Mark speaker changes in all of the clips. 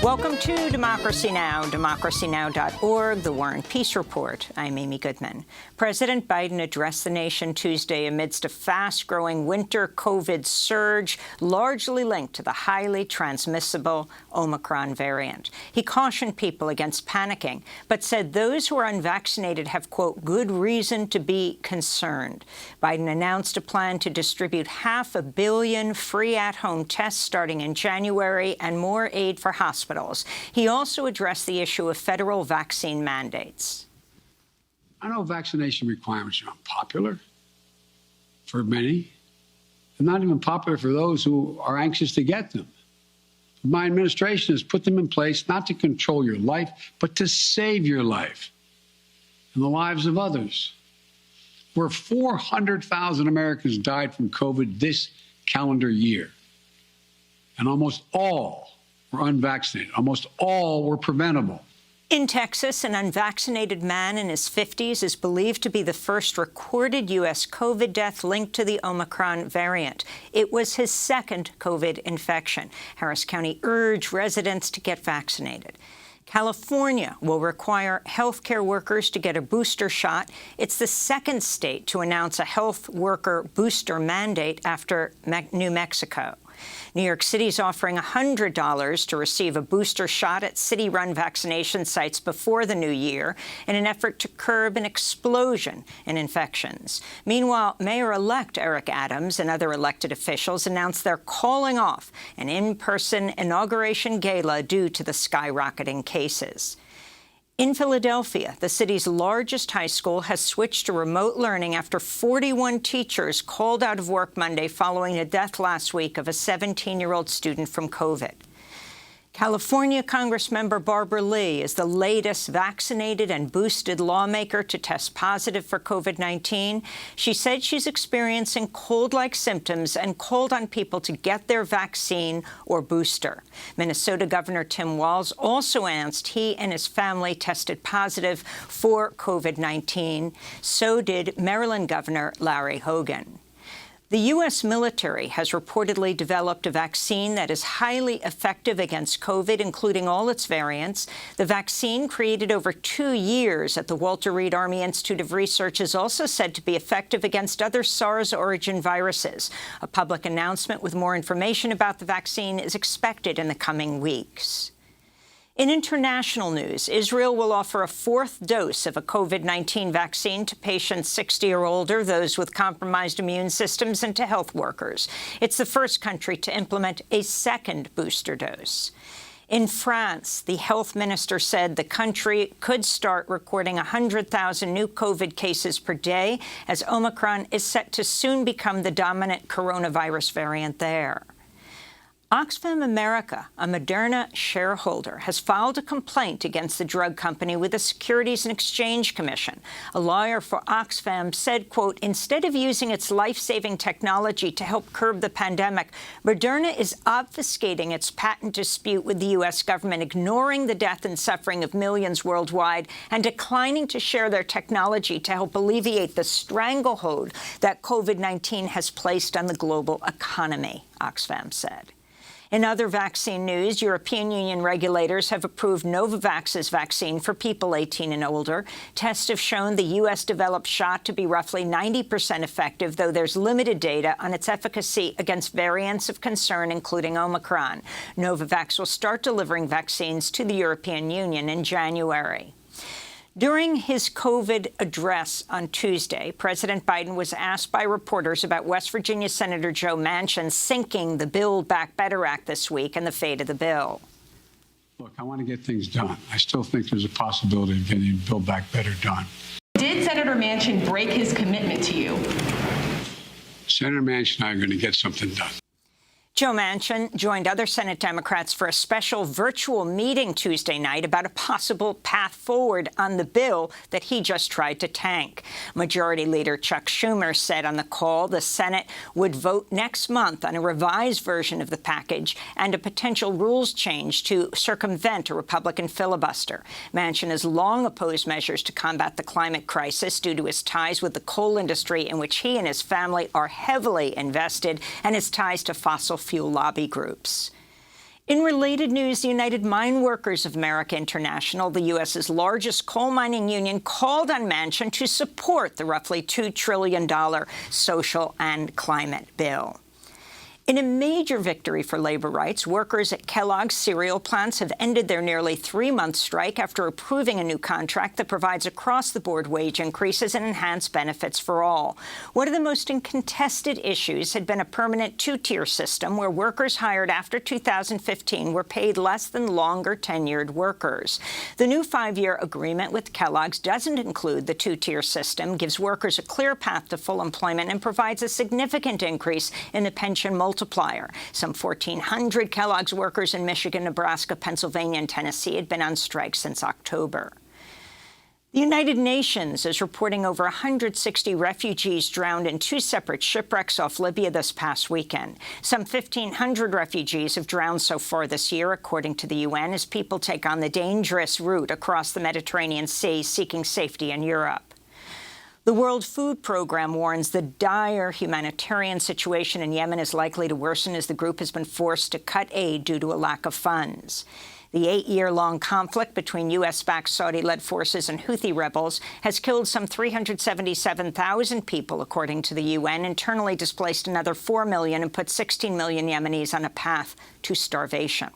Speaker 1: Welcome to Democracy Now!, democracynow.org, The War and Peace Report. I'm Amy Goodman. President Biden addressed the nation Tuesday amidst a fast-growing winter COVID surge, largely linked to the highly transmissible Omicron variant. He cautioned people against panicking, but said those who are unvaccinated have, quote, good reason to be concerned. Biden announced a plan to distribute 500 million free at-home tests starting in January and more aid for hospitals. He also addressed the issue of federal vaccine mandates.
Speaker 2: I know vaccination requirements are unpopular for many, and not even popular for those who are anxious to get them. My administration has put them in place not to control your life, but to save your life and the lives of others. Where 400,000 Americans died from COVID this calendar year, and almost all were unvaccinated. Almost all were preventable.
Speaker 1: In Texas, an unvaccinated man in his 50s is believed to be the first recorded U.S. COVID death linked to the Omicron variant. It was his second COVID infection. Harris County urged residents to get vaccinated. California will require healthcare workers to get a booster shot. It's the second state to announce a health worker booster mandate after New Mexico. New York City is offering $100 to receive a booster shot at city-run vaccination sites before the new year in an effort to curb an explosion in infections. Meanwhile, Mayor-elect Eric Adams and other elected officials announced they're calling off an in-person inauguration gala due to the skyrocketing cases. In Philadelphia, the city's largest high school has switched to remote learning after 41 teachers called out of work Monday following the death last week of a 17-year-old student from COVID. California Congressmember Barbara Lee is the latest vaccinated and boosted lawmaker to test positive for COVID-19. She said she's experiencing cold-like symptoms and called on people to get their vaccine or booster. Minnesota Governor Tim Walz also announced he and his family tested positive for COVID-19. So did Maryland Governor Larry Hogan. The U.S. military has reportedly developed a vaccine that is highly effective against COVID, including all its variants. The vaccine, created over 2 years at the Walter Reed Army Institute of Research, is also said to be effective against other SARS-origin viruses. A public announcement with more information about the vaccine is expected in the coming weeks. In international news, Israel will offer a 4th dose of a COVID-19 vaccine to patients 60 or older, those with compromised immune systems, and to health workers. It's the first country to implement a 2nd booster dose. In France, the health minister said the country could start recording 100,000 new COVID cases per day, as Omicron is set to soon become the dominant coronavirus variant there. Oxfam America, a Moderna shareholder, has filed a complaint against the drug company with the Securities and Exchange Commission. A lawyer for Oxfam said, quote, instead of using its life-saving technology to help curb the pandemic, Moderna is obfuscating its patent dispute with the U.S. government, ignoring the death and suffering of millions worldwide, and declining to share their technology to help alleviate the stranglehold that COVID-19 has placed on the global economy, Oxfam said. In other vaccine news, European Union regulators have approved Novavax's vaccine for people 18 and older. Tests have shown the U.S.-developed shot to be roughly 90% effective, though there's limited data on its efficacy against variants of concern, including Omicron. Novavax will start delivering vaccines to the European Union in January. During his COVID address on Tuesday, President Biden was asked by reporters about West Virginia Senator Joe Manchin sinking the Build Back Better Act this week and the fate of the bill.
Speaker 2: Look, I want to get things done. I still think there's a possibility of getting Build Back Better done.
Speaker 3: Did Senator Manchin break his commitment to you?
Speaker 2: Senator Manchin and I are going to get something done.
Speaker 1: Joe Manchin joined other Senate Democrats for a special virtual meeting Tuesday night about a possible path forward on the bill that he just tried to tank. Majority Leader Chuck Schumer said on the call the Senate would vote next month on a revised version of the package and a potential rules change to circumvent a Republican filibuster. Manchin has long opposed measures to combat the climate crisis due to his ties with the coal industry, in which he and his family are heavily invested, and his ties to fossil fuel lobby groups. In related news, the United Mine Workers of America International, the U.S.'s largest coal mining union, called on Manchin to support the roughly $2 trillion social and climate bill. In a major victory for labor rights, workers at Kellogg's cereal plants have ended their nearly 3-month strike after approving a new contract that provides across-the-board wage increases and enhanced benefits for all. One of the most contested issues had been a permanent two-tier system where workers hired after 2015 were paid less than longer-tenured workers. The new 5-year agreement with Kellogg's doesn't include the two-tier system, gives workers a clear path to full employment, and provides a significant increase in the pension multiplier. Some 1,400 Kellogg's workers in Michigan, Nebraska, Pennsylvania, and Tennessee had been on strike since October. The United Nations is reporting over 160 refugees drowned in 2 separate shipwrecks off Libya this past weekend. Some 1,500 refugees have drowned so far this year, according to the UN, as people take on the dangerous route across the Mediterranean Sea, seeking safety in Europe. The World Food Programme warns the dire humanitarian situation in Yemen is likely to worsen as the group has been forced to cut aid due to a lack of funds. The 8-year-long conflict between U.S.-backed Saudi-led forces and Houthi rebels has killed some 377,000 people, according to the UN, internally displaced another 4 million, and put 16 million Yemenis on a path to starvation.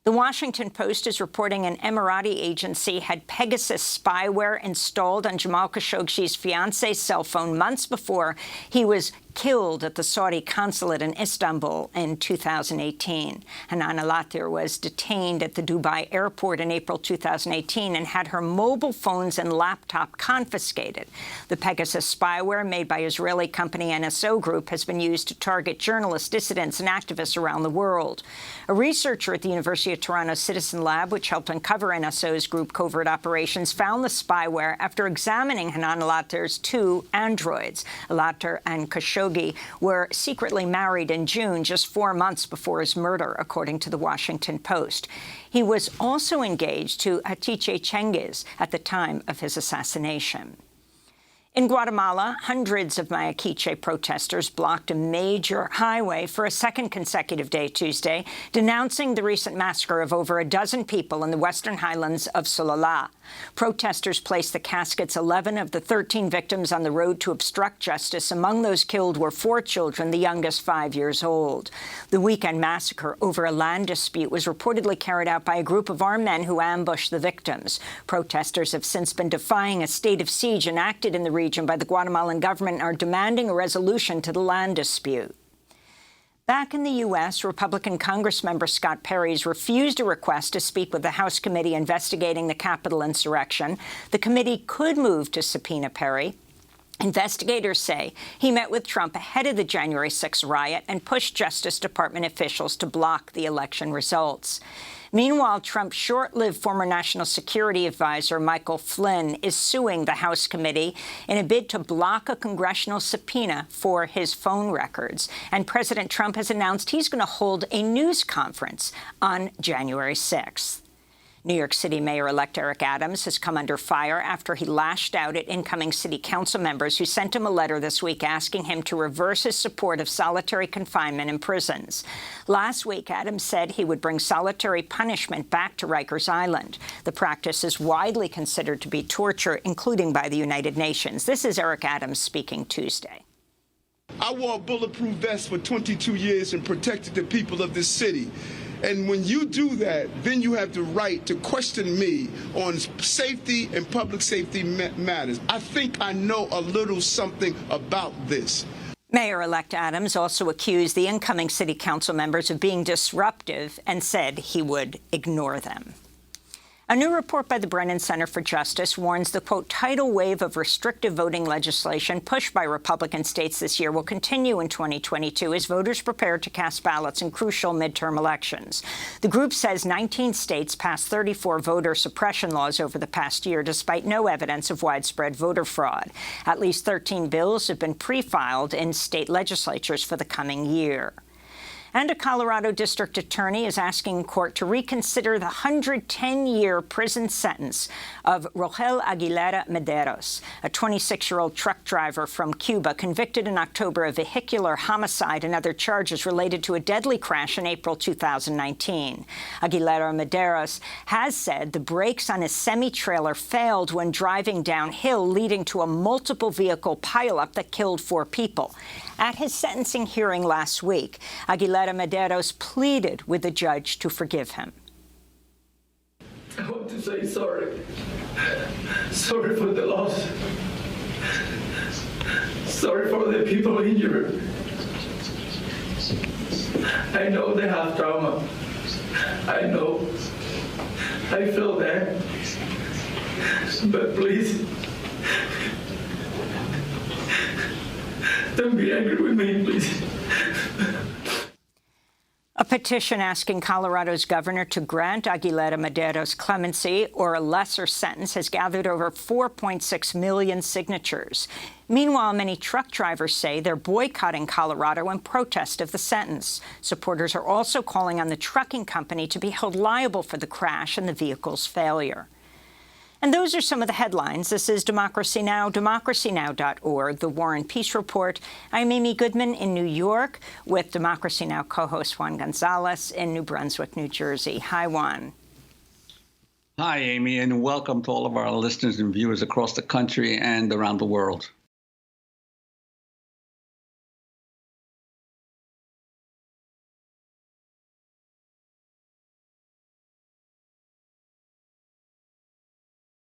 Speaker 1: The Washington Post is reporting an Emirati agency had Pegasus spyware installed on Jamal Khashoggi's fiancee's cell phone months before he was killed at the Saudi consulate in Istanbul in 2018. Hanan al-Attar was detained at the Dubai airport in April 2018 and had her mobile phones and laptop confiscated. The Pegasus spyware, made by Israeli company NSO Group, has been used to target journalists, dissidents, and activists around the world. A researcher at the University of Toronto Citizen Lab, which helped uncover NSO's group covert operations, found the spyware after examining Hanan al-Attar's 2 androids. Al-Attar and Khashoggi were secretly married in June, just 4 months before his murder, according to the Washington Post. He was also engaged to Hatice Cengiz at the time of his assassination. In Guatemala, hundreds of Mayaquiche protesters blocked a major highway for a second consecutive day Tuesday, denouncing the recent massacre of over a dozen people in the western highlands of Sololá. Protesters placed the caskets 11 of the 13 victims on the road to obstruct justice. Among those killed were 4 children, the youngest 5 years old. The weekend massacre over a land dispute was reportedly carried out by a group of armed men who ambushed the victims. Protesters have since been defying a state of siege enacted in the region by the Guatemalan government and are demanding a resolution to the land dispute. Back in the U.S., Republican Congressmember Scott Perry's refused a request to speak with the House committee investigating the Capitol insurrection. The committee could move to subpoena Perry. Investigators say he met with Trump ahead of the January 6th riot and pushed Justice Department officials to block the election results. Meanwhile, Trump's short-lived former National Security Advisor Michael Flynn is suing the House committee in a bid to block a congressional subpoena for his phone records. And President Trump has announced he's going to hold a news conference on January 6th. New York City Mayor-elect Eric Adams has come under fire after he lashed out at incoming city council members who sent him a letter this week asking him to reverse his support of solitary confinement in prisons. Last week, Adams said he would bring solitary punishment back to Rikers Island. The practice is widely considered to be torture, including by the United Nations. This is Eric Adams speaking Tuesday.
Speaker 4: I wore a bulletproof vest for 22 years and protected the people of this city. And when you do that, then you have the right to question me on safety and public safety matters. I think I know a little something about this.
Speaker 1: Mayor-elect Adams also accused the incoming city council members of being disruptive and said he would ignore them. A new report by the Brennan Center for Justice warns the, quote, tidal wave of restrictive voting legislation pushed by Republican states this year will continue in 2022 as voters prepare to cast ballots in crucial midterm elections. The group says 19 states passed 34 voter suppression laws over the past year, despite no evidence of widespread voter fraud. At least 13 bills have been pre-filed in state legislatures for the coming year. And a Colorado district attorney is asking court to reconsider the 110-year prison sentence of Rogel Aguilera Mederos, a 26-year-old truck driver from Cuba convicted in October of vehicular homicide and other charges related to a deadly crash in April 2019. Aguilera Mederos has said the brakes on his semi-trailer failed when driving downhill, leading to a multiple-vehicle pileup that killed 4 people. At his sentencing hearing last week, Aguilera Mederos pleaded with the judge to forgive him.
Speaker 5: I want to say sorry. Sorry for the loss. Sorry for the people injured. I know they have trauma. I know. I feel that. But please, don't be angry with me, please.
Speaker 1: A petition asking Colorado's governor to grant Aguilera Mederos clemency or a lesser sentence has gathered over 4.6 million signatures. Meanwhile, many truck drivers say they're boycotting Colorado in protest of the sentence. Supporters are also calling on the trucking company to be held liable for the crash and the vehicle's failure. And those are some of the headlines. This is Democracy Now!, democracynow.org, The War and Peace Report. I'm Amy Goodman in New York with Democracy Now! Co-host Juan Gonzalez in New Brunswick, New Jersey. Hi, Juan.
Speaker 6: Hi, Amy, and welcome to all of our listeners and viewers across the country and around the world.